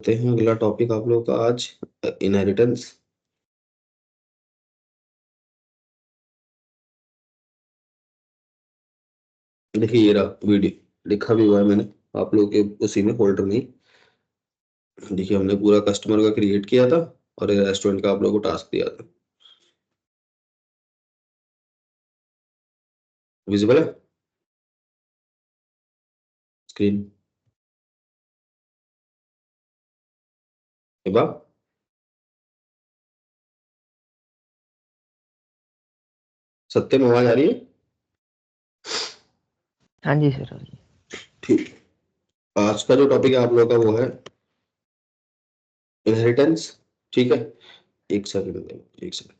करते हैं अगला टॉपिक आप लोगों का आज इनहेरिटेंस। देखिए ये रहा वीडियो लिखा भी हुआ है मैंने आप लोगों के उसी में फोल्डर में ही। देखिए हमने पूरा कस्टमर का क्रिएट किया था और रेस्टोरेंट का आप लोगों को टास्क दिया था। विजिबल है स्क्रीन? सत्यम आवाज आ रही है? हाँ जी सर। ठीक। आज का जो टॉपिक है आप लोगों का वो है इनहेरिटेंस। ठीक है, एक सेकंड, एक सेकंड।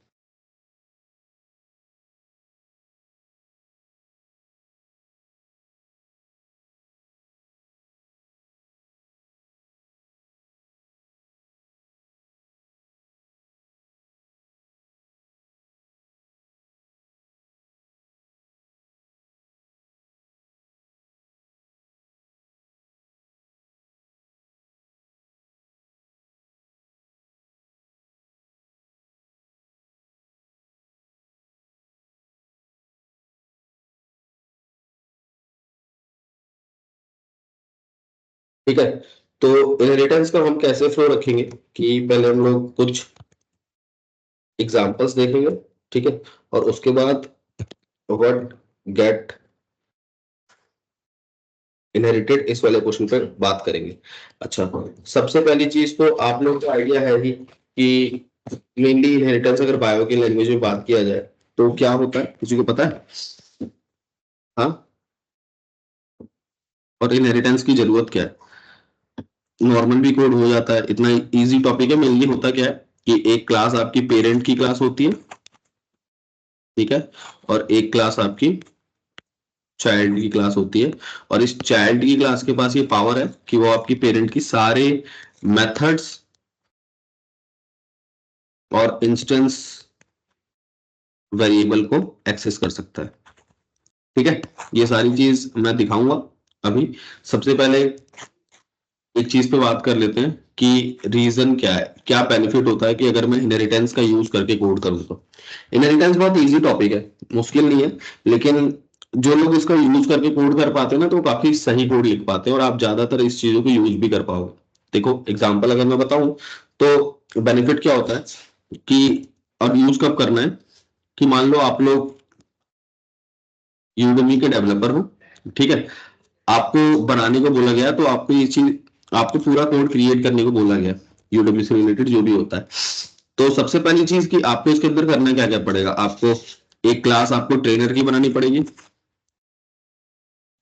ठीक है, तो इनहेरिटेंस का हम कैसे फ्लो रखेंगे कि पहले हम लोग कुछ एग्जांपल्स देखेंगे। ठीक है, और उसके बाद व्हाट गेट इनहेरिटेड इस वाले क्वेश्चन पर बात करेंगे। अच्छा, सबसे पहली चीज तो आप लोगों को आइडिया है ही कि मेनली इनहेरिटेंस अगर बायो की लैंग्वेज में बात किया जाए तो क्या होता है, किसी को पता है? हाँ, और इनहेरिटेंस की जरूरत क्या है? नॉर्मल भी कोड हो जाता है, इतना इजी टॉपिक है। मेनली होता क्या है कि एक क्लास आपकी पेरेंट की क्लास होती है, ठीक है, और एक क्लास आपकी चाइल्ड की क्लास होती है। और इस चाइल्ड की क्लास के पास ये पावर है कि वो आपकी पेरेंट की सारे मेथड्स और इंस्टेंस वेरिएबल को एक्सेस कर सकता है। ठीक है, ये सारी चीज मैं दिखाऊंगा अभी। सबसे पहले एक चीज पे बात कर लेते हैं कि रीजन क्या है, क्या बेनिफिट होता है कि अगर मैं इनहेरिटेंस का यूज करके कोड करूँ तो। इनहेरिटेंस बहुत इजी टॉपिक है, मुश्किल नहीं है, लेकिन जो लोग इसका यूज करके कोड कर पाते हैं ना तो वो काफी सही कोड लिख पाते हैं और आप ज्यादातर इस चीजों को यूज भी कर पाओगे। देखो एग्जाम्पल अगर मैं बताऊं तो बेनिफिट क्या होता है कि, और यूज कब करना है, कि मान लो आप लोग यूडेमी के डेवलपर हो, ठीक है, आपको बनाने को बोला गया तो आपको ये चीज, आपको पूरा कोड क्रिएट करने को बोला गया यूडेमी से रिलेटेड जो भी होता है। तो सबसे पहली चीज कि आपको इसके अंदर करना क्या क्या पड़ेगा, आपको एक क्लास आपको ट्रेनर की बनानी पड़ेगी,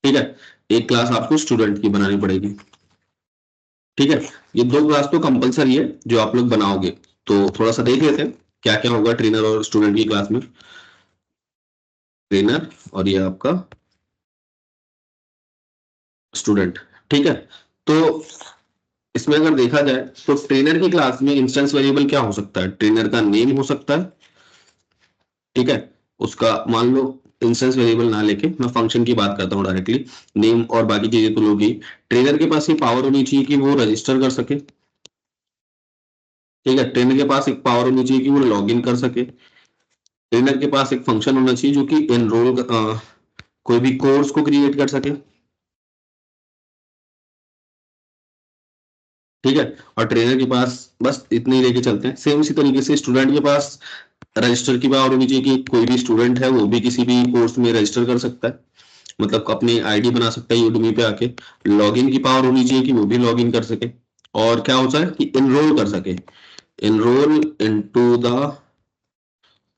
ठीक है, एक क्लास आपको स्टूडेंट की बनानी पड़ेगी। ठीक है, ये दो क्लास तो कंपलसरी है जो आप लोग बनाओगे। तो थोड़ा सा देख लेते हैं क्या क्या होगा ट्रेनर और स्टूडेंट की क्लास में। ट्रेनर और ये आपका स्टूडेंट, ठीक है। तो इसमें अगर देखा जाए तो ट्रेनर की क्लास में इंस्टेंस वेरिएबल क्या हो सकता है, ट्रेनर का नेम हो सकता है, ठीक है, उसका मान लो इंस्टेंस वेरिएबल ना लेके मैं फंक्शन की बात करता हूँ डायरेक्टली। नेम और बाकी चीजें तो लोगी। ट्रेनर के पास ये पावर होनी चाहिए कि वो रजिस्टर कर सके, ठीक है, ट्रेनर के पास एक पावर होनी चाहिए कि वो लॉग इन कर सके। ट्रेनर के पास एक फंक्शन होना चाहिए जो कि एनरोल कोई भी कोर्स को क्रिएट कर सके, ठीक है। और ट्रेनर के पास बस इतने ही लेके चलते हैं। सेम इसी तरीके से स्टूडेंट के पास रजिस्टर की पावर होनी चाहिए कि कोई भी स्टूडेंट है वो भी किसी भी कोर्स में रजिस्टर कर सकता है, मतलब अपनी आईडी बना सकता है यूडमी पे आके। लॉगिन की पावर होनी चाहिए कि वो भी लॉगिन कर सके। और क्या होता है कि एनरोल कर सके, एनरोल इनटू द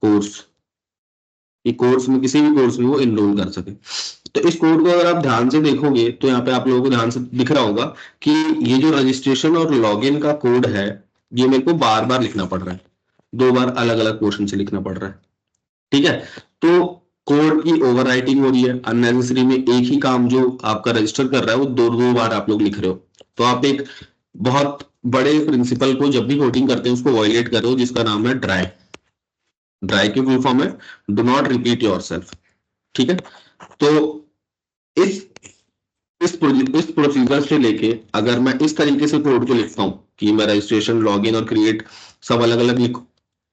कोर्स, कि कोर्स में किसी भी कोर्स में वो एनरोल कर सके। तो इस कोड को अगर आप ध्यान से देखोगे तो यहाँ पे आप लोगों को ध्यान से दिख रहा होगा कि ये जो रजिस्ट्रेशन और लॉगिन का कोड है ये मेरे को बार बार लिखना पड़ रहा है, दो बार अलग अलग पोर्शन से लिखना पड़ रहा है, ठीक है। तो कोड की ओवरराइटिंग हो रही है अननेसेसरी में, एक ही काम जो आपका रजिस्टर कर रहा है वो दो दो बार आप लोग लिख रहे हो। तो आप एक बहुत बड़े प्रिंसिपल को जब भी कोडिंग करते हैं उसको वॉयलेट कर रहे हो, जिसका नाम है ड्राई। ड्राई की फुल फॉर्म है डू नॉट रिपीट योरसेल्फ, ठीक है। तो इस इस प्रोसीजर से लेके अगर मैं इस तरीके से कोड को लिखता हूँ कि मैं रजिस्ट्रेशन, लॉगिन और क्रिएट सब अलग अलग लिखूं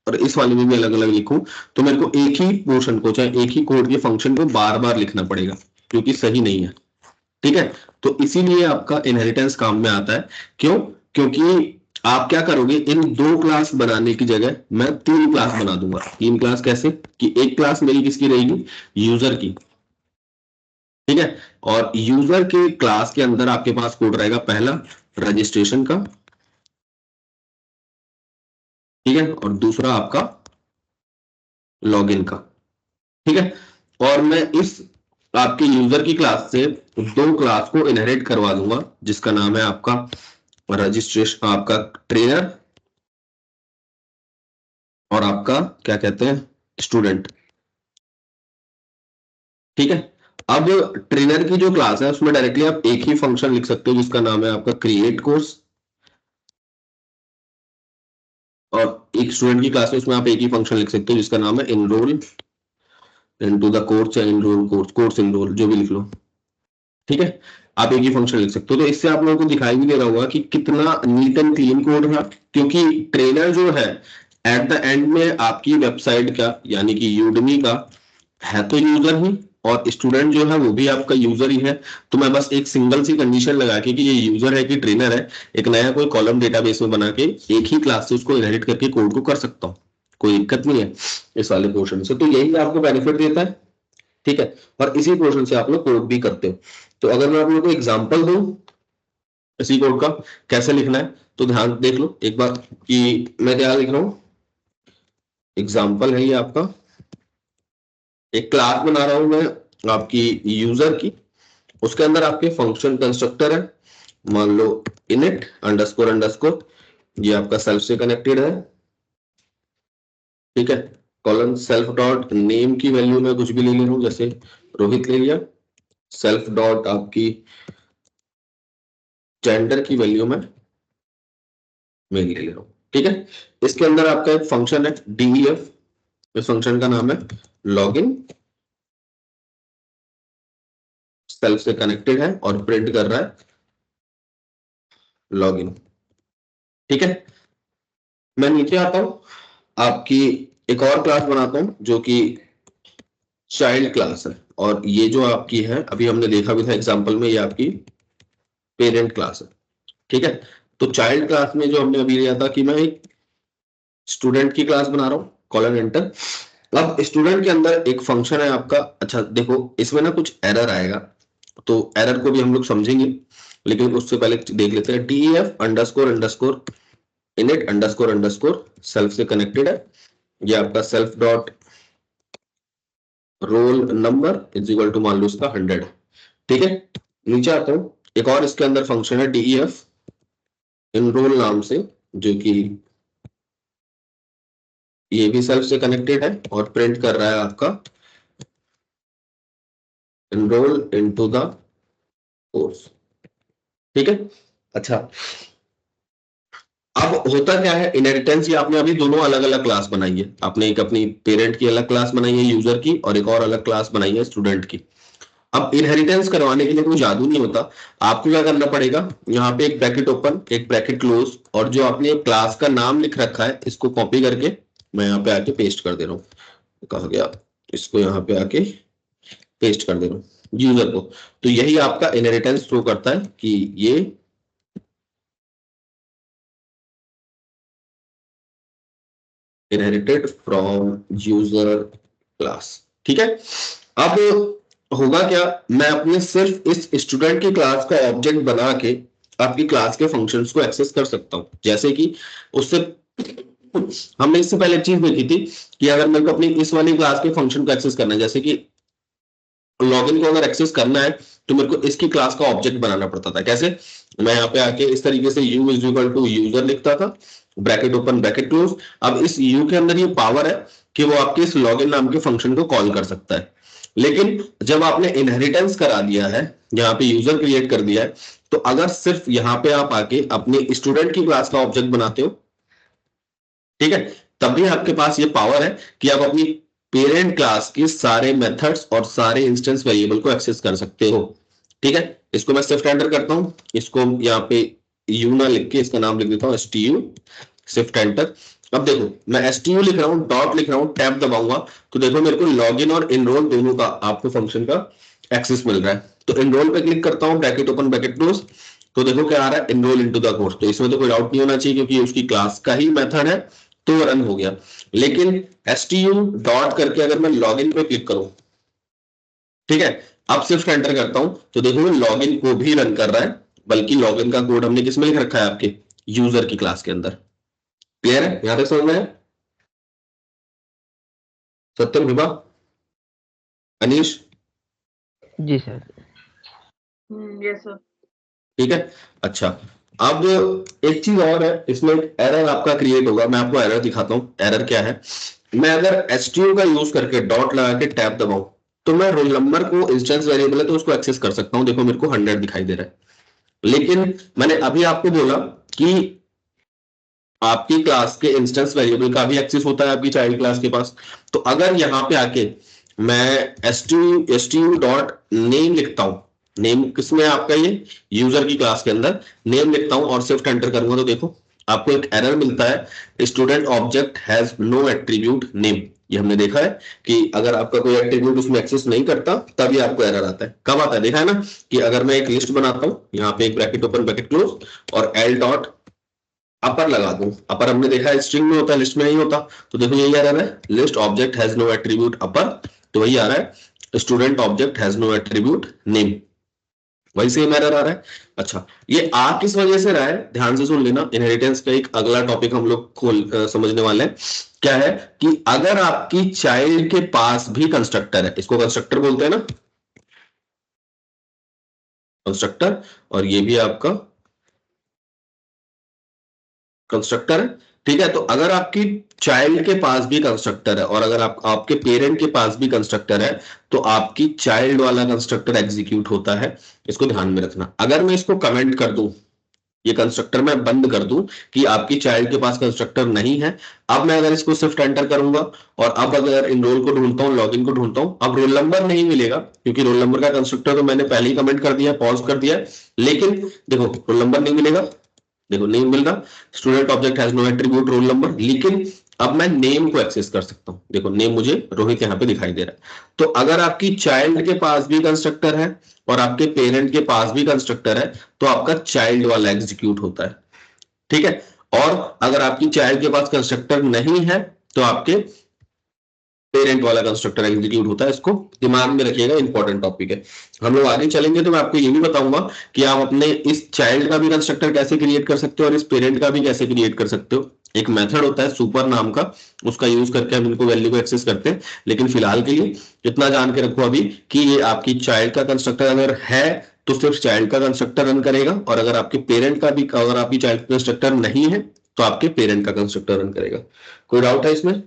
और इस वाले में भी अलग अलग लिखूं, तो मेरे को एक ही पोर्शन को, चाहे एक ही कोड के फंक्शन को बार बार लिखना पड़ेगा, क्योंकि सही नहीं है। ठीक है, तो इसीलिए आपका इनहेरिटेंस काम में आता है। क्यों? क्योंकि आप क्या करोगे, इन 2 क्लास बनाने की जगह मैं 3 क्लास बना दूंगा। 3 क्लास कैसे? कि एक क्लास मेरी किसकी रहेगी? यूजर की। ठीक है, और यूजर के क्लास के अंदर आपके पास कोड रहेगा पहला रजिस्ट्रेशन का, ठीक है, और दूसरा आपका लॉगिन का। ठीक है, और मैं इस आपके यूजर की क्लास से 2 क्लास को इनहेरिट करवा दूंगा, जिसका नाम है आपका रजिस्ट्रेशन, आपका ट्रेनर, और आपका क्या कहते हैं, स्टूडेंट। ठीक है, अब ट्रेनर की जो क्लास है उसमें डायरेक्टली आप एक ही फंक्शन लिख सकते हो, जिसका नाम है आपका क्रिएट कोर्स, और एक स्टूडेंट की क्लास है उसमें आप एक ही फंक्शन लिख सकते हो, जिसका नाम है इनरोल इनटू द कोर्स, या इनरोल कोर्स, कोर्स इनरोल, जो भी लिख लो। ठीक है, आप एक ही फंक्शन लिख सकते हो। तो इससे आप लोगों को दिखाई भी दे रहा होगा कि कितना नीट एंड क्लीन कोड है, क्योंकि ट्रेनर जो है एट द एंड में आपकी वेबसाइट का, यानी कि यूडमी का, है तो यूजर ही, और स्टूडेंट जो है वो भी आपका यूजर ही है। तो मैं बस एक सिंगल सी कंडीशन लगा के कि ये यूजर है कि ट्रेनर है, एक नया कोई कॉलम डेटाबेस में बना के एक ही क्लास से उसको इनहेरिट करके कोड को कर सकता हूँ। कोई दिक्कत नहीं है इस वाले पोर्शन से, तो यही आपको बेनिफिट देता है। ठीक है, और इसी पोर्शन से आप लोग कोड भी करते हो। तो अगर मैं आप लोगों को एग्जांपल दूं इसी कोड का कैसे लिखना है, तो ध्यान देख लो एक बार कि मैं क्या लिख रहा हूं। एग्जांपल है ये आपका, एक क्लास बना रहा हूं मैं आपकी यूजर की, उसके अंदर आपके फंक्शन कंस्ट्रक्टर है, मान लो इनिट अंडरस्कोर अंडरस्कोर, ये आपका सेल्फ से कनेक्टेड है। ठीक है, कॉलन सेल्फ डॉट नेम की वैल्यू में कुछ भी ले रहा हूं, जैसे रोहित ले लिया, सेल्फ डॉट आपकी जेंडर की वैल्यू में मैं ले रहा हूं। ठीक है, इसके अंदर आपका एक फंक्शन है डीईएफ, इस फंक्शन का नाम है लॉगिन, सेल्फ से कनेक्टेड है और प्रिंट कर रहा है लॉगिन। ठीक है, मैं नीचे आता हूं, आपकी एक और क्लास बनाता हूं जो कि चाइल्ड क्लास है, और ये जो आपकी है अभी हमने देखा भी था एग्जांपल में, ये आपकी पेरेंट क्लास है। ठीक है, तो चाइल्ड क्लास में जो हमने अभी लिया था कि मैं एक स्टूडेंट की क्लास बना रहा हूं, कॉलन एंटर। अब स्टूडेंट के अंदर एक फंक्शन है आपका, अच्छा देखो इसमें ना कुछ एरर आएगा, तो एरर को भी हम लोग समझेंगे, लेकिन उससे पहले देख लेते हैं DEF underscore underscore init underscore underscore self से कनेक्टेड है, ये आपका self dot roll number is equal to मान लो उसका 100। ठीक है, नीचे आता हूं, एक और इसके अंदर फंक्शन है डीईएफ इनरोल नाम से, जो कि ये भी सेल्फ से कनेक्टेड है और प्रिंट कर रहा है आपका इनरोल इनटू द कोर्स। ठीक है, अच्छा अब होता क्या है, इनहेरिटेंस ये आपने अभी दोनों अलग अलग क्लास बनाई है, आपने एक अपनी पेरेंट की अलग क्लास बनाई है यूजर की, और एक और अलग क्लास बनाई है स्टूडेंट की। अब इनहेरिटेंस करवाने के लिए कोई जादू नहीं होता, आपको क्या करना पड़ेगा, यहाँ पे एक ब्रैकेट ओपन एक ब्रैकेट क्लोज, और जो आपने क्लास का नाम लिख रखा है इसको कॉपी करके मैं यहाँ पे आके पेस्ट कर दे रहा हूँ, कहा गया, इसको यहाँ पे आके पेस्ट कर दे रहा हूँ यूजर को। तो यही आपका इनहेरिटेंस शो करता है कि ये इनहेरिटेड फ्रॉम यूजर क्लास। ठीक है, अब होगा क्या, मैं अपने सिर्फ इस स्टूडेंट की क्लास का ऑब्जेक्ट बना के आपकी क्लास के फंक्शंस को एक्सेस कर सकता हूं। जैसे कि उससे हमने इससे पहले एक चीज देखी थी कि अगर मेरे को अपनी इस वाली क्लास के फंक्शन को एक्सेस करना है, जैसे कि लॉगिन को अगर एक्सेस करना है, तो मेरे को इसकी क्लास का ऑब्जेक्ट बनाना पड़ता था। कैसे? मैं यहाँ पे आके इस तरीके से u is equal to user लिखता था, ब्रैकेट ओपन ब्रैकेट क्लोज। अब इस यू के अंदर ये पावर है कि वो आपके इस लॉगिन नाम के फंक्शन को कॉल कर सकता है। लेकिन जब आपने इनहेरिटेंस करा दिया है, यहाँ पे यूजर क्रिएट कर दिया है, तो अगर सिर्फ यहाँ पे आप आके अपने स्टूडेंट की क्लास का ऑब्जेक्ट बनाते हो, ठीक है, तब भी आपके पास ये पावर है कि आप अपनी पेरेंट क्लास के सारे मेथड्स और सारे इंस्टेंस वेरिएबल को एक्सेस कर सकते हो। ठीक है, इसको मैं स्विफ्ट एंटर करता हूं, इसको यहाँ पे यू ना लिख के इसका नाम लिख देता हूँ STU, शिफ्ट एंटर। अब देखो मैं STU लिख रहा हूँ, डॉट लिख रहा हूँ, टैब दबाऊंगा तो देखो मेरे को लॉगिन और इनरोल दोनों का आपको फंक्शन का एक्सेस मिल रहा है। तो इनरोल पे क्लिक करता हूँ, ब्रैकेट ओपन ब्रैकेट क्लोज, तो देखो क्या आ रहा है, इनरोल इनटू द कोर्स। तो इसमें तो कोई डाउट नहीं होना चाहिए क्योंकि उसकी क्लास का ही मेथड है, तो रन हो गया। लेकिन STU डॉट करके अगर मैं लॉगिन पे क्लिक करूं, ठीक है, अब सिर्फ एंटर करता हूं तो देखो लॉगिन को भी रन कर रहा है, बल्कि लॉगिन का कोड हमने किसमें लिख रखा है, आपके यूजर की क्लास के अंदर। क्लियर है, यहां तक समझ में है? सत्यम, हिबा, अनीश? जी सर। Yes sir. ठीक है, अच्छा। अब एक चीज और है, इसमें एरर आपका क्रिएट होगा, मैं आपको एरर दिखाता हूँ। एरर क्या है, मैं अगर STU का यूज करके डॉट लगा के टैब दबाऊं तो मैं रोल नंबर को, इंस्टेंस वेरिएबल है तो उसको एक्सेस कर सकता हूं। देखो मेरे को 100 दिखाई दे रहा है। लेकिन मैंने अभी आपको बोला कि आपकी क्लास के इंस्टेंस वेरिएबल का भी एक्सेस होता है आपकी चाइल्ड क्लास के पास। तो अगर यहाँ पे आके मैं STU डॉट नेम लिखता हूँ, नेम किसमें आपका, ये यूजर की क्लास के अंदर नेम लिखता हूँ और शिफ्ट एंटर करूंगा तो देखो आपको एक एरर मिलता है, student object has no attribute name. ये हमने देखा है कि अगर आपका कोई एट्रीब्यूट उसमें एक्सेस नहीं करता तभी आपको एरर आता है। कब आता है, देखा है ना, कि अगर मैं एक लिस्ट बनाता हूँ, यहाँ पे एक ब्रैकेट ओपन ब्रैकेट क्लोज और L डॉट अपर लगा दूं, अपर हमने देखा है स्ट्रिंग में होता है, लिस्ट में नहीं होता। तो देखो यही आ रहा है, list object has no attribute upper, तो वही आ रहा है student object has no attribute name, वही सेम एरर आ रहा है। अच्छा, ये आ किस वजह से रहा है, ध्यान से सुन लेना। इनहेरिटेंस का एक अगला टॉपिक हम लोग समझने वाले हैं। क्या है कि अगर आपकी चाइल्ड के पास भी कंस्ट्रक्टर है, इसको कंस्ट्रक्टर बोलते हैं ना, कंस्ट्रक्टर, और ये भी आपका कंस्ट्रक्टर है, ठीक है। तो अगर आपकी चाइल्ड के पास भी कंस्ट्रक्टर है और अगर आपके पेरेंट के पास भी कंस्ट्रक्टर है तो आपकी चाइल्ड वाला कंस्ट्रक्टर एग्जीक्यूट होता है। इसको ध्यान में रखना। अगर मैं इसको कमेंट कर दूं, ये कंस्ट्रक्टर मैं बंद कर दूं कि आपकी चाइल्ड के पास कंस्ट्रक्टर नहीं है, अब मैं अगर इसको शिफ्ट एंटर करूंगा और अब अगर इनरोल को ढूंढता हूं, लॉगिन को ढूंढता हूं, अब रोल नंबर नहीं मिलेगा क्योंकि रोल नंबर का कंस्ट्रक्टर तो मैंने पहले ही कमेंट कर दिया, पॉज कर दिया। लेकिन देखो रोल नंबर नहीं मिलेगा, देखो नेम मिल रहा, student object has no attribute roll number. लेकिन अब मैं नेम को एक्सेस कर सकता हूं, देखो नेम मुझे रोहित यहाँ पे दिखाई दे रहा है। तो अगर आपकी चाइल्ड के पास भी कंस्ट्रक्टर है और आपके पेरेंट के पास भी कंस्ट्रक्टर है तो आपका चाइल्ड वाला एग्जीक्यूट होता है, ठीक है। और अगर आपकी चाइल्ड के पास कंस्ट्रक्टर नहीं है तो आपके पेरेंट वाला कंस्ट्रक्टर एग्जीक्यूट होता है। इसको दिमाग में रखिएगा, इंपॉर्टेंट टॉपिक है। हम लोग आगे चलेंगे तो मैं आपको ये भी बताऊंगा कि आप अपने इस चाइल्ड का भी कंस्ट्रक्टर कैसे क्रिएट कर सकते हो और इस पेरेंट का भी कैसे क्रिएट कर सकते हो। एक मेथड होता है सुपर नाम का, उसका यूज करके हम इनको वैल्यू को एक्सेस करते हैं। लेकिन फिलहाल के लिए इतना जान के रखो अभी कि ये आपकी चाइल्ड का कंस्ट्रक्टर अगर है तो सिर्फ चाइल्ड का कंस्ट्रक्टर रन करेगा, और अगर आपके पेरेंट का भी, अगर आपकी चाइल्ड कंस्ट्रक्टर नहीं है तो आपके पेरेंट का कंस्ट्रक्टर रन करेगा। कोई डाउट है इसमें,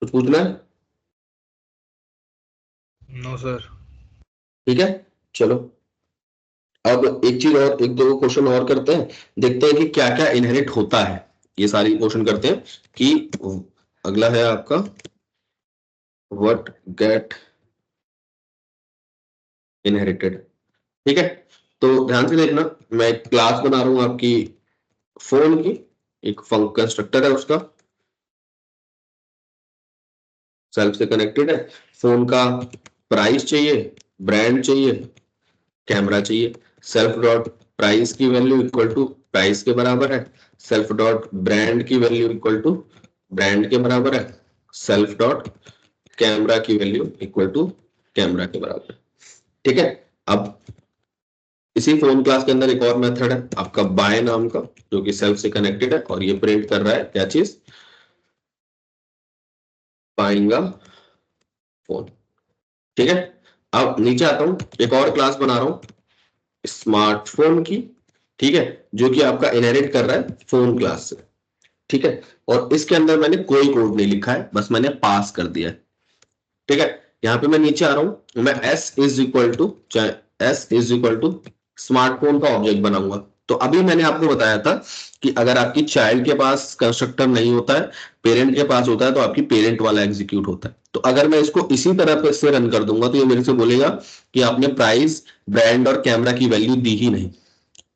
कुछ पूछना है? No sir. ठीक है, चलो अब एक चीज और, एक दो क्वेश्चन और करते हैं, देखते हैं कि क्या क्या इनहेरिट होता है। ये सारी क्वेश्चन करते हैं कि अगला है आपका व्हाट गेट इनहेरिटेड, ठीक है। तो ध्यान से देखना, मैं एक क्लास बना रहा हूं आपकी फोन की, एक कंस्ट्रक्टर है उसका, सेल्फ से कनेक्टेड है। फोन का प्राइस चाहिए, ब्रांड चाहिए, कैमरा चाहिए। सेल्फ डॉट प्राइस की वैल्यू इक्वल टू प्राइस के बराबर है, सेल्फ डॉट ब्रांड की वैल्यू इक्वल टू ब्रांड के बराबर है, सेल्फ डॉट कैमरा की वैल्यू इक्वल टू कैमरा के बराबर है, ठीक है। अब इसी फोन क्लास के अंदर एक और मेथड है आपका बाय नाम का, जो कि सेल्फ से कनेक्टेड है और ये प्रिंट कर रहा है क्या चीज, बाइंगा फोन, ठीक है। अब नीचे आता हूं, एक और क्लास बना रहा हूं स्मार्टफोन की, ठीक है, जो कि आपका इनहेरिट कर रहा है फोन क्लास से, ठीक है। और इसके अंदर मैंने कोई कोड नहीं लिखा है, बस मैंने पास कर दिया है, ठीक है। यहाँ पे मैं नीचे आ रहा हूं, मैं S is equal to smartphone का ऑब्जेक्ट बनाऊंगा। तो अभी मैंने आपको बताया था कि अगर आपकी चाइल्ड के पास कंस्ट्रक्टर नहीं होता है, पेरेंट के पास होता है, तो आपकी पेरेंट वाला एग्जीक्यूट होता है। तो अगर मैं इसको इसी तरह से रन कर दूंगा तो ये मेरे से बोलेगा कि आपने प्राइस, ब्रांड और कैमरा की वैल्यू दी ही नहीं,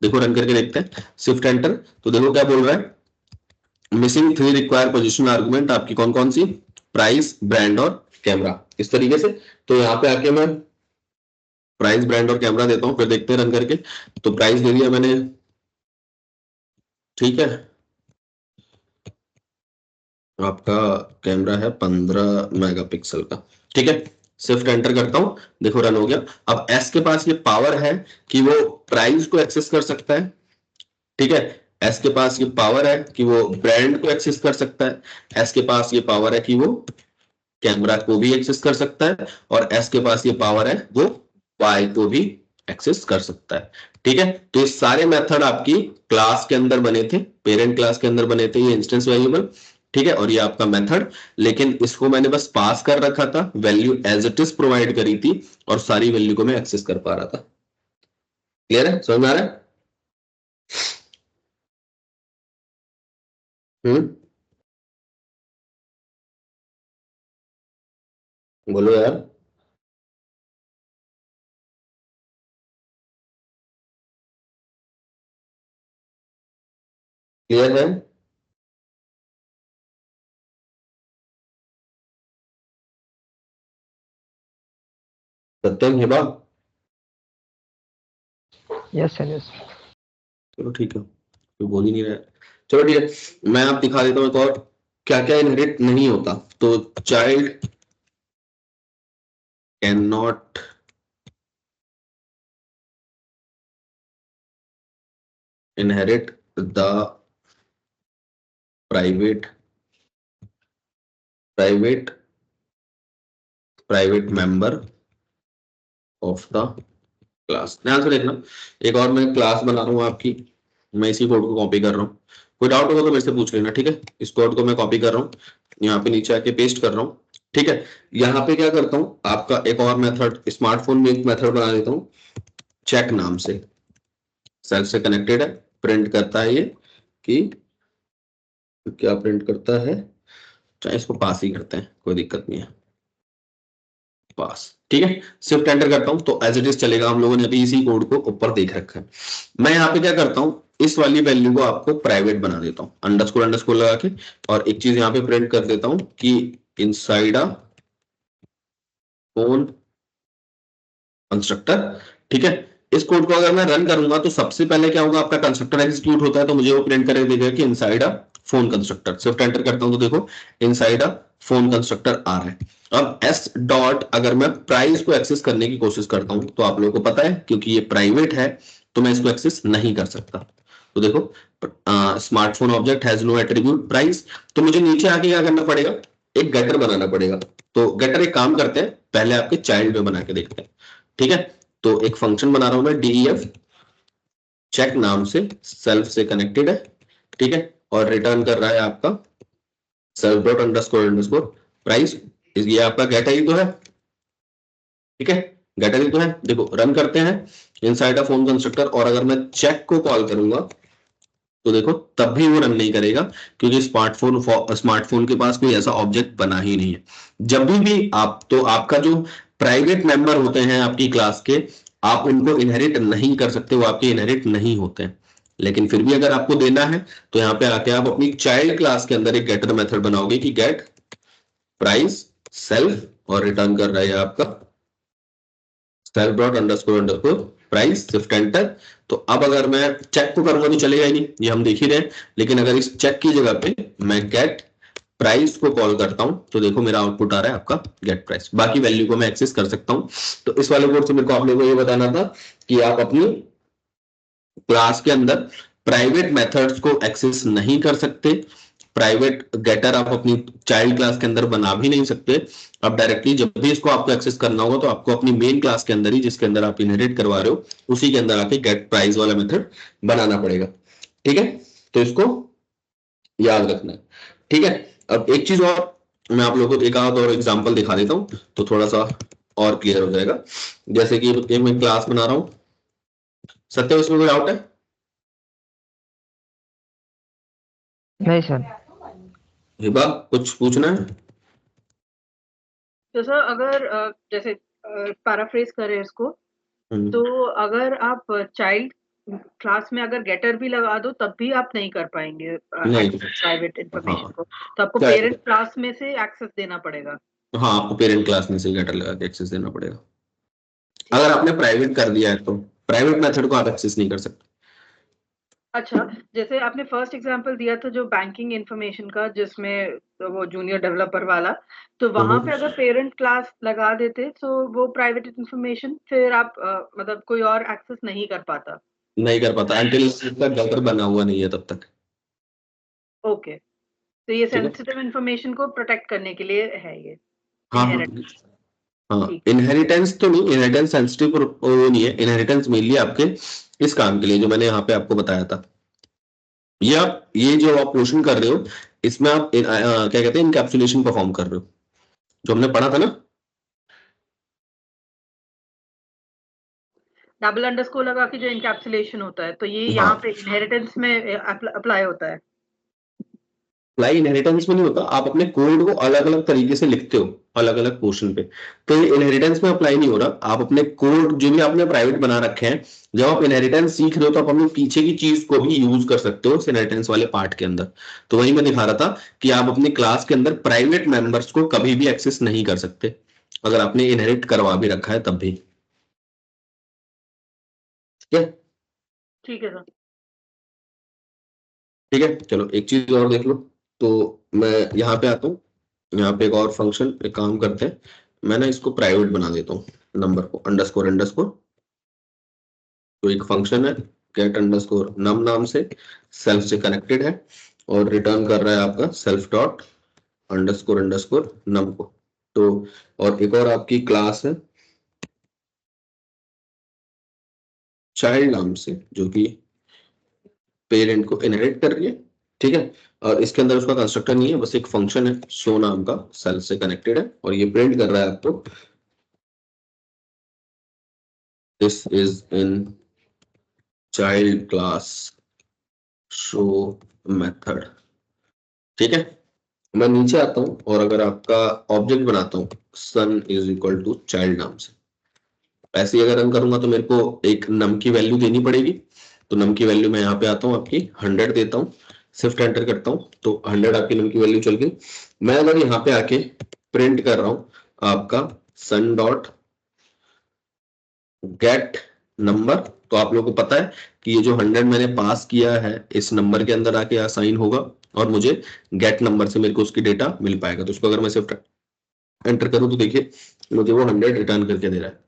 देखो रन करके देखते हैं, शिफ्ट एंटर, तो देखो क्या बोल रहा है, मिसिंग 3 रिक्वायर पोजीशन आर्गुमेंट, आपकी कौन कौन सी, प्राइस, ब्रांड और कैमरा, इस तरीके से। तो यहाँ पे आके मैं प्राइस, ब्रांड और कैमरा देता हूँ, फिर देखते हैं रन करके। तो प्राइस दे दिया मैंने, ठीक है, आपका कैमरा है 15 मेगापिक्सल का, ठीक है, शिफ्ट एंटर करता हूं, देखो रन हो गया। अब एस के पास ये पावर है कि वो प्राइस को एक्सेस कर सकता है, ठीक है, एस के पास ये पावर है कि वो ब्रांड को एक्सेस कर सकता है, एस के पास ये पावर है कि वो कैमरा को भी एक्सेस कर सकता है, और एस के पास ये पावर है वो वाई को भी एक्सेस कर सकता है, ठीक है। तो ये सारे मेथड आपकी क्लास के अंदर बने थे, पेरेंट क्लास के अंदर बने थे, ये इंस्टेंस वेरिएबल, ठीक है, और ये आपका मेथड, लेकिन इसको मैंने बस पास कर रखा था, value as it is provide करी थी, और सारी वैल्यू को मैं एक्सेस कर पा रहा था। क्लियर है, समझ में आ रहा है? बोलो यार, क्लियर है? सत्यम, हिबा, यस सर यस। चलो ठीक है, कोई बोल ही नहीं रहा है। चलो ठीक है, मैं आप दिखा देता हूँ एक और क्या क्या इनहेरिट नहीं होता। तो child can not inherit the private private private member of the class. ध्यान से देखना, एक और मैं क्लास बना रहा हूँ आपकी, मैं इसी कोड को कॉपी कर रहा हूँ, कोई डाउट होगा तो मेरे से पूछ लेना, ठीक है। इस कोड को मैं कॉपी कर रहा हूँ, यहाँ पे नीचे आके पेस्ट कर रहा हूँ, ठीक है। यहाँ पे क्या करता हूँ, आपका एक और मेथड, स्मार्टफोन में एक मेथड बना देता हूँ, चेक नाम से, सेल्फ से कनेक्टेड है, प्रिंट करता है ये कि क्या प्रिंट करता है, चाहे इसको पास ही करते हैं, कोई दिक्कत नहीं है, पास, ठीक है। शिफ्ट एंटर करता हूं तो एज इट इज चलेगा, हम लोगों ने अभी इसी कोड को ऊपर देख रखा है। मैं यहाँ पे क्या करता हूं, इस वाली वैल्यू को आपको प्राइवेट बना देता हूं, अंडरस्कोर अंडरस्कोर लगा के, और एक चीज यहाँ पे प्रिंट कर देता हूं कि इनसाइड अ फोन कंस्ट्रक्टर, ठीक है। इस कोड को अगर मैं रन करूंगा तो सबसे पहले क्या होगा, आपका कंस्ट्रक्टर एग्जीक्यूट होता है, तो मुझे वो प्रिंट करके देगा कि inside a phone constructor. Shift enter करता हूं तो देखो इनसाइड अ फोन कंस्ट्रक्टर आ रहा है। अब एस डॉट अगर मैं प्राइस को एक्सेस करने की कोशिश करता हूं तो आप लोगों को पता है क्योंकि ये प्राइवेट है तो मैं इसको एक्सेस नहीं कर सकता। तो देखो smartphone object has no attribute price, तो मुझे नीचे आके क्या करना पड़ेगा, एक गेटर बनाना पड़ेगा। तो गेटर एक काम करते हैं, पहले आपके चाइल्ड में बना के देखते हैं, ठीक है। तो एक फंक्शन बना रहा हूं मैं, डीईएफ चेक नाम से, सेल्फ से कनेक्टेड है, ठीक है, और रिटर्न कर रहा है आपका self dot underscore underscore price, ये आपका गेट आई तो है, ठीक है, गेट आई तो है। देखो रन करते हैं इनसाइड अ फोन कंस्ट्रक्टर, और अगर मैं चेक को कॉल करूंगा तो देखो तब भी वो रन नहीं करेगा, क्योंकि स्मार्टफोन के पास कोई ऐसा ऑब्जेक्ट बना ही नहीं है। जब भी आप, तो आपका जो प्राइवेट मेंबर होते हैं आपकी क्लास के, आप उनको इनहेरिट नहीं कर सकते, वो आपके इनहेरिट नहीं होते हैं। लेकिन फिर भी अगर आपको देना है तो यहाँ पे आके आप अपनी चाइल्ड क्लास के अंदर एक गेटर मेथड बनाओगे कि गेट प्राइस सेल्फ, और रिटर्न कर रहा है आपका self dot underscore underscore price, shift enter. तो अब अगर मैं चेक को करूंगा तो चलेगा ही नहीं, ये हम देख ही रहे हैं। लेकिन अगर इस चेक की जगह पे मैं गेट प्राइस को कॉल करता हूं तो देखो मेरा आउटपुट आ रहा है आपका गेट प्राइस, बाकी वैल्यू को मैं एक्सेस कर सकता हूं। तो इस वाले कोड से मेरे को आप लोगों को ये बताना था कि आप अपनी क्लास के अंदर प्राइवेट मेथड्स को एक्सेस नहीं कर सकते, प्राइवेट गेटर आप अपनी चाइल्ड क्लास के अंदर बना भी नहीं सकते। अब डायरेक्टली जब भी इसको आपको एक्सेस करना होगा तो आपको अपनी मेन क्लास के अंदर ही, जिसके अंदर आप इनहेरिट करवा रहे हो, उसी के अंदर आके गेट प्राइस वाला मेथड बनाना पड़ेगा, ठीक है। तो इसको याद रखना है, ठीक है। अब एक चीज और, मैं आप लोगों को एक आध और एग्जांपल दिखा देता हूं तो थोड़ा सा और क्लियर हो जाएगा। जैसे कि एक मैं क्लास बना रहा हूं, सत्य इसमें कोई डाउट है? नहीं सर। हिबा कुछ पूछना है? तो सर अगर जैसे पैराफ्रेज करें इसको, हम्म, तो अगर आप चाइल्ड क्लास में अगर गेटर भी लगा दो तब भी आप नहीं कर पाएंगे नहीं। प्राइवेट इंफॉर्मेशन हाँ को, तो आपको चाहे पेरेंट क्लास में से एक्सेस देना पड़ेगा। हाँ, आपको पेरेंट क्लास में से गेटर लगा के एक्सेस देना पड़ेगा। ठीक अगर है। आपने प्राइवेट कर दिया है तो प्राइवेट मेथड को आप एक्सेस नहीं कर सकते। अच्छा, जैसे आपने फर्स्ट एग्जांपल दिया था जो बैंकिंग इंफॉर्मेशन का, जिसमें तो वो जूनियर डेवलपर वाला, तो वहां पे अगर पेरेंट क्लास लगा देते तो वो प्राइवेट इंफॉर्मेशन फिर आप मतलब कोई और एक्सेस नहीं कर पाता। नहीं कर पाता अंटिल इसका गेटर बना हुआ नहीं है तब तक। ओके, तो ये ठीक है। सेंसिटिव इंफॉर्मेशन को प्रोटेक्ट करने के लिए है ये हाँ हाँ। इनहेरिट। हाँ ठीक। इनहेरिटेंस तो नहीं, इनहेरिटेंस सेंसिटिव वो नहीं है, इनहेरिटेंस मेनली आपके इस काम के लिए जो मैंने यहाँ पे आपको बताया था। ये जो आप पोर्शन कर रहे हो इसमें आप क्या कहते हैं इनकैप्सुलेशन परफॉर्म कर रहे हो, जो हमने पढ़ा था ना। डबल अंडरस्कोर लगा के जो इनकैप्सुलेशन होता है, तो ये यहाँ हाँ पे इनहेरिटेंस में अप्लाई होता है। अप्लाई इनहेरिटेंस में नहीं होता, आप अपने कोड को अलग अलग तरीके से लिखते हो अलग अलग पोर्शन पे, तो ये इनहेरिटेंस में अप्लाई नहीं हो रहा। आप अपने कोड जो भी आपने प्राइवेट बना रखे हैं, जब आप इनहेरिटेंस सीख रहे हो तो आप अपने पीछे की चीज को भी यूज कर सकते हो इनहेरिटेंस वाले पार्ट के अंदर। तो वही मैं दिखा रहा था कि आप अपनी क्लास के अंदर प्राइवेट मेंबर्स को कभी भी एक्सेस नहीं कर सकते अगर आपने इनहेरिट करवा भी रखा है तब भी। ठीक है। ठीक है सर। ठीक है चलो एक चीज और देख लो। तो मैं यहाँ पे आता हूँ, यहाँ पे एक और फंक्शन एक काम करते हैं, मैं ना इसको प्राइवेट बना देता हूँ नंबर को अंडरस्कोर अंडरस्कोर। तो एक फंक्शन है गेट अंडरस्कोर नम नाम से, सेल्फ से कनेक्टेड है और रिटर्न कर रहा है आपका सेल्फ डॉट अंडरस्कोर अंडरस्कोर नम को। तो और एक और आपकी क्लास है चाइल्ड नाम से जो कि पेरेंट को इनहेरिट कर रही है। ठीक है। और इसके अंदर उसका कंस्ट्रक्टर नहीं है, बस एक फंक्शन है शो नाम का, सेल्फ से कनेक्टेड है और ये प्रिंट कर रहा है आपको this is in child class show method. ठीक है। मैं नीचे आता हूँ और अगर आपका ऑब्जेक्ट बनाता हूँ सन इज इक्वल टू चाइल्ड नाम से, ऐसे ही अगर रन करूंगा तो मेरे को एक नम की वैल्यू देनी पड़ेगी। तो नम की वैल्यू मैं यहाँ पे आता हूँ आपकी 100 देता हूँ, शिफ्ट एंटर करता हूँ तो 100 आपकी नम की वैल्यू चल गई। मैं अगर यहाँ पे आके प्रिंट कर रहा हूँ आपका सन डॉट गेट नंबर, तो आप लोगों को पता है कि ये जो 100 मैंने पास किया है इस नंबर के अंदर आके असाइन होगा और मुझे गेट नंबर से मेरे को उसकी डेटा मिल पाएगा। तो उसको अगर मैं शिफ्ट एंटर करूँ तो देखिए मुझे वो 100 रिटर्न करके दे रहा है।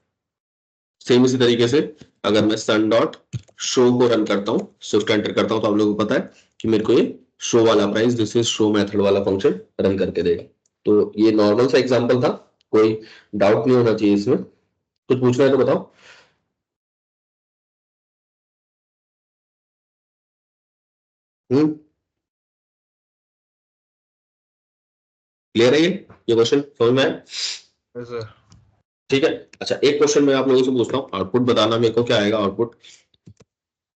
सेम इसी तरीके से अगर मैं सन डॉट शो को रन करता हूँ शिफ्ट एंटर करता हूँ तो आप लोगों को पता है कि मेरे को ये शो वाला price this is show method वाला फंक्शन रन करके देगा। तो ये नॉर्मल सा एग्जांपल था, कोई डाउट नहीं होना चाहिए इसमें। कुछ पूछना है तो बताओ। हम्म। क्लियर है ये क्वेश्चन समझ में आया? Yes, sir. ठीक है। अच्छा एक क्वेश्चन मैं आप लोगों से पूछता हूँ, आउटपुट बताना मेरे को क्या आएगा आउटपुट।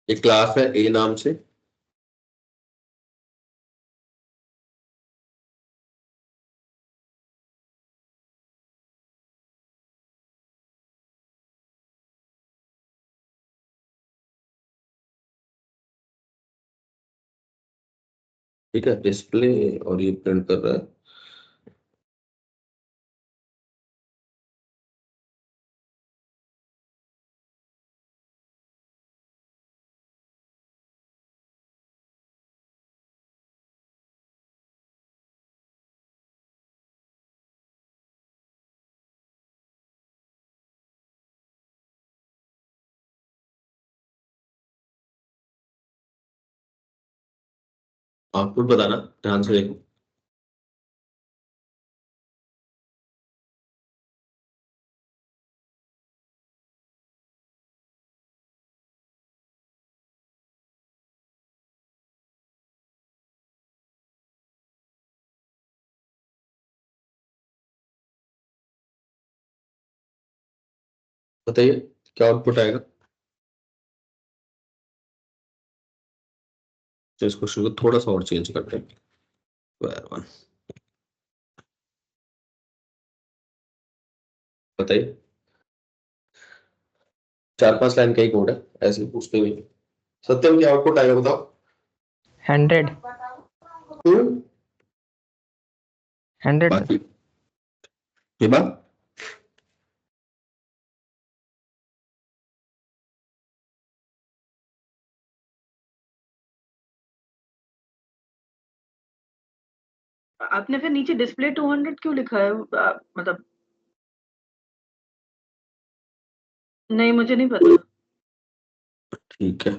एक क्लास है ए नाम से, ठीक है, डिस्प्ले और ये प्रिंट कर रहा है। आउटपुट बताना ध्यान से देखो। बताइए क्या आउटपुट आएगा। तो इस क्वेश्चन को थोड़ा सा और चेंज करते हैं। स्क्वायर वन बताइए, 4-5 लाइन का ही कोड है, ऐसे ही पूछते हुए। सत्यम क्या आउटपुट आएगा बताओ? 100 100 सर। बाकी के बाद आपने फिर नीचे डिस्प्ले 200 क्यों लिखा है? मतलब नहीं, मुझे नहीं पता। ठीक है,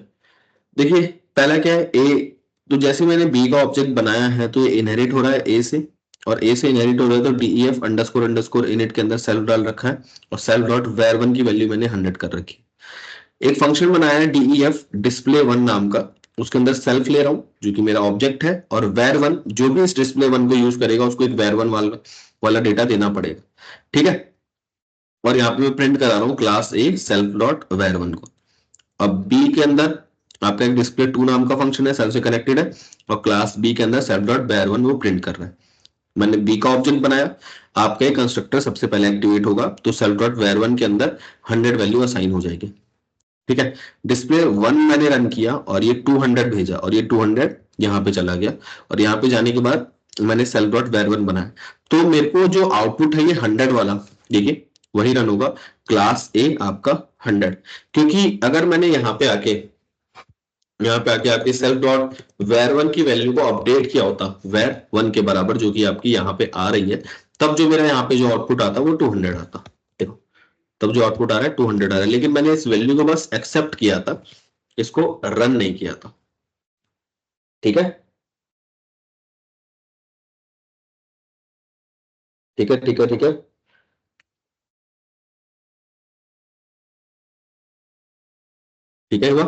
देखिए पहला क्या है ए, तो जैसे मैंने बी का ऑब्जेक्ट बनाया है तो ये इनहेरिट हो रहा है ए से, और ए से इनहेरिट हो रहा है तो डीईएफ अंडरस्कोर अंडरस्कोर इनिट के अंदर सेल्फ डाल रखा है, और सेल्फ डॉट var1 की वैल्यू मैंने 100 कर रखी है। एक फंक्शन बनाया है डीईएफ डिस्प्ले वन नाम का, उसके अंदर सेल्फ ले रहा हूं जो कि मेरा ऑब्जेक्ट है, और var1 जो भी इस डिस्प्ले वन को यूज करेगा उसको एक var1 वाला डेटा देना पड़ेगा, ठीक है। और यहाँ पे मैं प्रिंट करा रहा हूँ क्लास ए सेल्फ डॉट var1 को। अब बी के अंदर आपका एक डिस्प्ले टू नाम का फंक्शन है, सेल्फ से कनेक्टेड है, और क्लास बी के अंदर सेल्फ डॉट var1 वो प्रिंट कर रहा है। मैंने बी का ऑब्जेक्ट बनाया, आपका एक कंस्ट्रक्टर सबसे पहले एक्टिवेट होगा तो सेल्फ डॉट var1 के अंदर 100 वैल्यू असाइन हो जाएगी, ठीक है। डिस्प्ले वन मैंने रन किया और ये 200 भेजा, और ये 200 यहाँ पे चला गया, और यहाँ पे जाने के बाद मैंने सेल्फ डॉट var1 बनाया, तो मेरे को जो आउटपुट है ये 100 वाला, देखिए वही रन होगा, क्लास ए आपका 100। क्योंकि अगर मैंने यहाँ पे आके सेल्फ डॉट var1 की वैल्यू को अपडेट किया होता var1 के बराबर, जो कि आपकी यहाँ पे आ रही है, तब जो मेरा यहाँ पे जो आउटपुट आता वो 200 आता, देखो तब जो आउटपुट आ रहा है 200 आ रहा है, लेकिन मैंने इस वैल्यू को बस एक्सेप्ट किया था, इसको रन नहीं किया था, ठीक है ठीक है ठीक है ठीक है। ठीक है हुआ।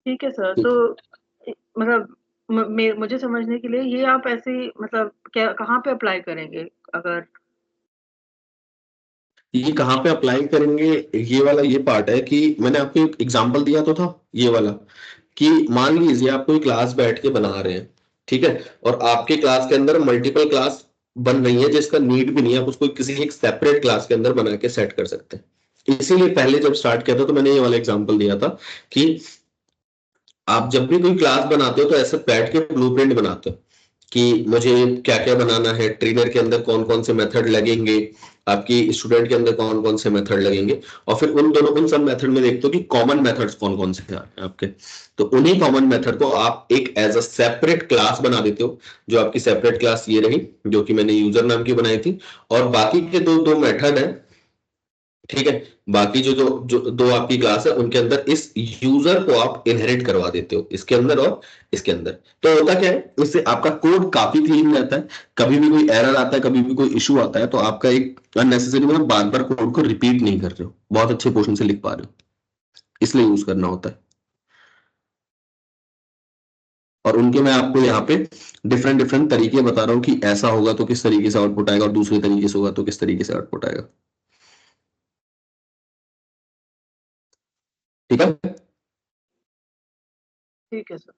ठीक है सर। ठीक। तो मतलब मुझे समझने के लिए ये आप ऐसे ही मतलब क्या कहाँ पे अप्लाई करेंगे अगर? ये कहाँ पे अप्लाई करेंगे, ये वाला ये पार्ट है कि मैंने आपको एक एग्जांपल दिया तो था ये वाला, कि मान लीजिए आप कोई क्लास बैठ के बना रहे हैं, ठीक है, और आपके क्लास के अंदर मल्टीपल क्लास बन रही है जिसका नीड भी नहीं है, आप उसको किसी एक सेपरेट क्लास के अंदर बना के सेट कर सकते हैं। इसीलिए पहले जब स्टार्ट किया था तो मैंने ये वाला एग्जांपल दिया था कि आप जब भी कोई क्लास बनाते हो तो ऐसे बैठ के ब्लूप्रिंट बनाते हो कि मुझे क्या क्या बनाना है, ट्रेनर के अंदर कौन कौन से मेथड लगेंगे, आपकी स्टूडेंट के अंदर कौन कौन से मेथड लगेंगे, और फिर उन सब मेथड में देखते हो कि कॉमन मेथड्स कौन कौन से हैं आपके, तो उन्हीं कॉमन मेथड को आप एक एज अ सेपरेट क्लास बना देते हो। जो आपकी सेपरेट क्लास ये रही जो कि मैंने यूजर नाम की बनाई थी, और बाकी के दो दो मेथड है, ठीक है, बाकी जो दो आपकी क्लास है उनके अंदर इस यूजर को आप इनहेरिट करवा देते हो, इसके अंदर और इसके अंदर। तो होता क्या है, इससे आपका कोड काफी क्लीन रहता है, कभी भी कोई एरर आता है, कभी भी कोई इशू आता है तो आपका एक अननेसेसरी मतलब बार बार कोड को रिपीट नहीं कर रहे हो, बहुत अच्छे पोर्शन से लिख पा रहे हो, इसलिए यूज करना होता है। और उनके मैं आपको यहाँ पे डिफरेंट डिफरेंट तरीके बता रहा हूँ कि ऐसा होगा तो किस तरीके से आउटपुट आएगा, और दूसरे तरीके से होगा तो किस तरीके से आउटपुट आएगा, ठीक है। ठीक है सर।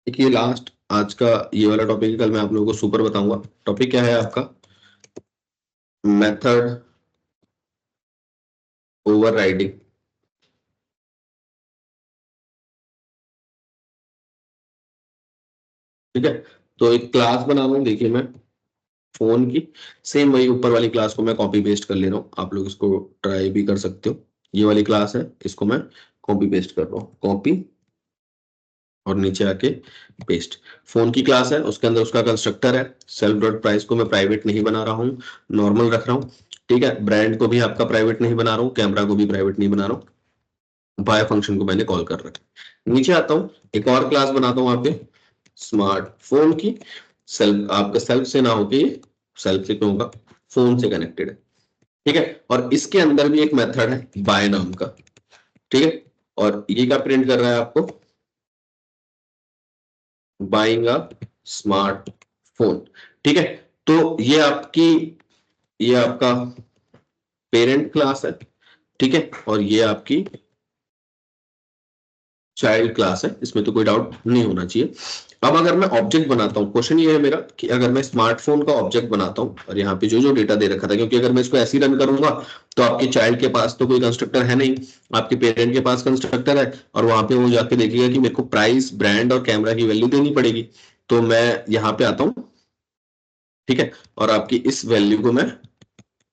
देखिए लास्ट आज का ये वाला टॉपिक है, कल मैं आप लोगों को सुपर बताऊंगा। टॉपिक क्या है आपका? मेथड ओवरराइडिंग, ठीक है। तो एक क्लास बना रहा हूँ, देखिए मैं फोन की सेम वही ऊपर वाली क्लास को मैं कॉपी पेस्ट कर ले रहा हूँ, आप लोग इसको ट्राई भी कर सकते हो। ये वाली क्लास है, इसको मैं कॉपी पेस्ट कर रहा हूँ, कॉपी और नीचे आके पेस्ट। फोन की क्लास है, उसके अंदर उसका कंस्ट्रक्टर है, सेल्फ डॉट प्राइस को मैं प्राइवेट नहीं बना रहा हूँ, नॉर्मल रख रहा हूँ, ठीक है। ब्रांड को भी आपका प्राइवेट नहीं बना रहा हूँ, कैमरा को भी प्राइवेट नहीं बना रहा हूँ, बाय फंक्शन को मैंने कॉल कर रखा है। नीचे आता हूँ, एक और क्लास बनाता हूँ आपके स्मार्टफोन की, सेल्फ आपका सेल्फ से ना होके सेल्फ से क्यों होगा, फोन से कनेक्टेड है, ठीक है। और इसके अंदर भी एक मेथड है बाय नाम का, ठीक है। और ये क्या प्रिंट कर रहा है आपको, बाइंग अ स्मार्टफोन, ठीक है। तो ये आपका पेरेंट क्लास है, ठीक है, और ये आपकी चाइल्ड क्लास है, इसमें तो कोई डाउट नहीं होना चाहिए। अब अगर मैं ऑब्जेक्ट बनाता हूँ, क्वेश्चन ये है मेरा कि अगर मैं स्मार्टफोन का ऑब्जेक्ट बनाता हूँ और यहाँ पे जो जो डेटा दे रखा था, क्योंकि अगर मैं इसको ऐसे ही रन करूंगा तो आपके चाइल्ड के पास तो कोई कंस्ट्रक्टर है नहीं, आपके पेरेंट के पास कंस्ट्रक्टर है, और वहां पे वो जाके देखेगा कि मेरे को प्राइस, ब्रांड और कैमरा की वैल्यू देनी पड़ेगी। तो मैं यहाँ पे आता हूँ, ठीक है, और आपकी इस वैल्यू को मैं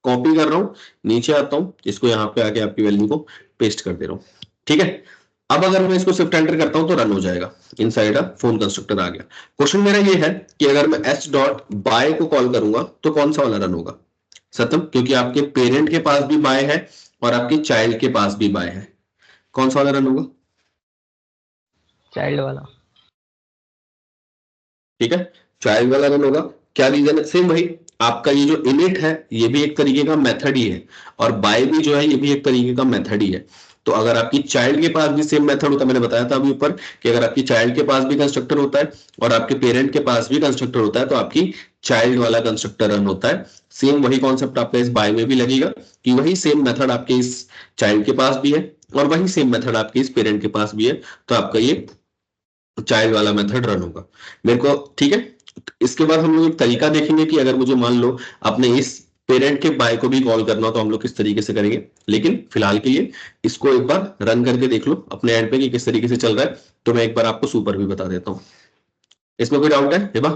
कॉपी कर रहा हूँ, नीचे आता हूँ, इसको यहाँ पे आके आपकी वैल्यू को पेस्ट कर दे रहा हूँ, ठीक है। अब अगर मैं इसको शिफ्ट एंटर करता हूं तो रन हो जाएगा, इनसाइड अ फोन कंस्ट्रक्टर आ गया। क्वेश्चन मेरा ये है कि अगर मैं एच डॉट बाय को कॉल करूंगा तो कौन सा वाला रन होगा? सत्यम, क्योंकि आपके पेरेंट के पास भी बाय है और आपके चाइल्ड के पास भी बाय है, कौन सा वाला रन होगा? चाइल्ड वाला। ठीक है, चाइल्ड वाला रन होगा। क्या रीजन है? सेम वही, आपका ये जो इनिट है ये भी एक तरीके का मेथड ही है, और बाय भी जो है ये भी एक तरीके का मेथड ही है। तो अगर आपकी चाइल्ड के पास भी सेम मेथड होता है, मैंने बताया था अभी ऊपर कि अगर आपकी चाइल्ड के पास भी कंस्ट्रक्टर होता है और आपके पेरेंट के पास भी कंस्ट्रक्टर होता है तो आपकी चाइल्ड वाला कंस्ट्रक्टर रन होता है। सेम वही कॉन्सेप्ट आपका इस बाय में भी लगेगा कि वही सेम मेथड आपके इस चाइल्ड के पास भी है और वही सेम मेथड आपके इस पेरेंट के पास भी है, तो आपका ये चाइल्ड वाला मेथड रन होगा मेरे को, ठीक है। इसके बाद हम लोग एक तरीका देखेंगे कि अगर मुझे मान लो अपने इस पेरेंट के बाय को भी कॉल करना हो तो हम लोग किस तरीके से करेंगे, लेकिन फिलहाल के लिए इसको एक बार रन करके देख लो अपने एंड पे कि किस तरीके से चल रहा है, तो मैं एक बार आपको सुपर भी बता देता हूँ। इसमें कोई डाउट है हिबा?